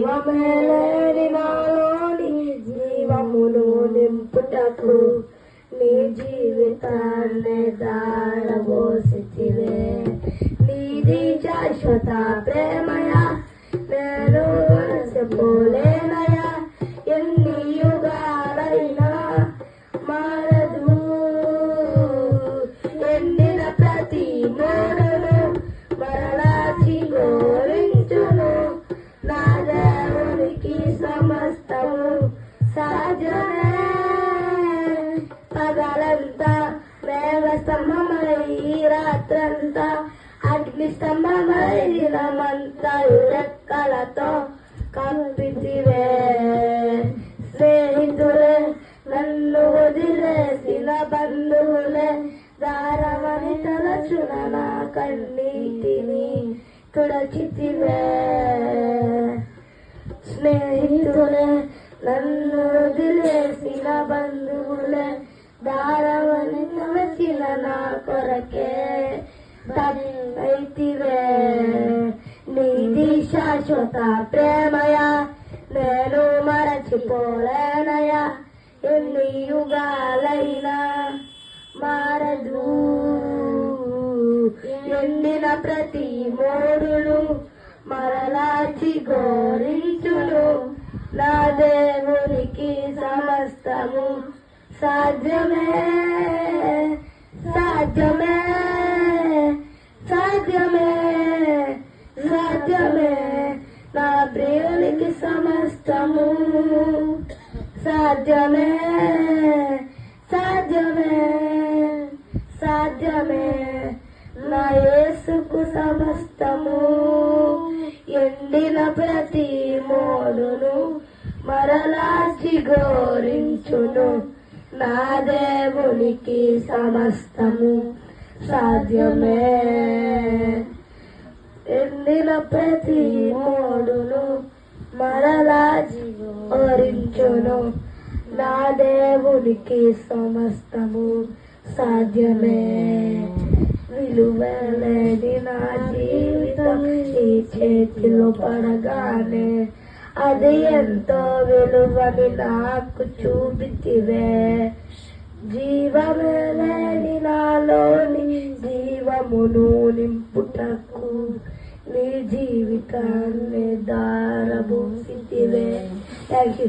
జీవమేలేని నాలోని జీవమును నింపుటకు నీ జీవితాన్ని దారబోసితివే. నీది శాశ్వత ప్రేమయ నేను మరచిపోలేనయా. ఎన్ని యుగాలైనా మారదు. ఎండిన ప్రతి మోడను మరలా చిగురించును. నా దేవునికి సమస్తము సాధ్యమే. పగలంతా మేఘ స్తంభమై రాత్రంతా అగ్ని స్తంభమై దినమంతా రెక్కలతో కప్పితివే. స్నేహితులే నన్ను వదిలేసిన బంధువులే దారమని తలచున నా కన్నీటిని తుడచితివే. స్నేహితులే నన్ను వదిలేసిన బంధువులే దారమని తలచిన నా కొరకే తనైతివే. నీది శాశ్వత ప్రేమయా నేను మరచిపోలేనయా. ఎన్ని యుగాలైనా మారదు. ఎండిన ప్రతి మోడును మరలా చిగురించును. నా దేవునికి సమస్తము సాధ్యమే. సాధ్యమే సాధ్యమే సాధ్యమే. నా ప్రియునికి సమస్తము సాధ్యమే. సాధ్యమే సాధ్యమే. నా యేసుకు సమస్తము. ఎండిన ప్రతి మోడును మరలా చిగురించును. నా దేవునికి సమస్తము సాధ్యమే. ఎండిన ప్రతి మోడును మరలా చిగురించును. నా దేవునికి సమస్తము సాధ్యమే. విలువలేని నా జీవితం ఈ చేతిలో పడగానే అది ఎంతో విలువని నాకు చూపితివే. జీవమేలేని నాలోని జీవమును నింపుటకు నీ జీవితాన్ని దారబోసితివే. Thank you.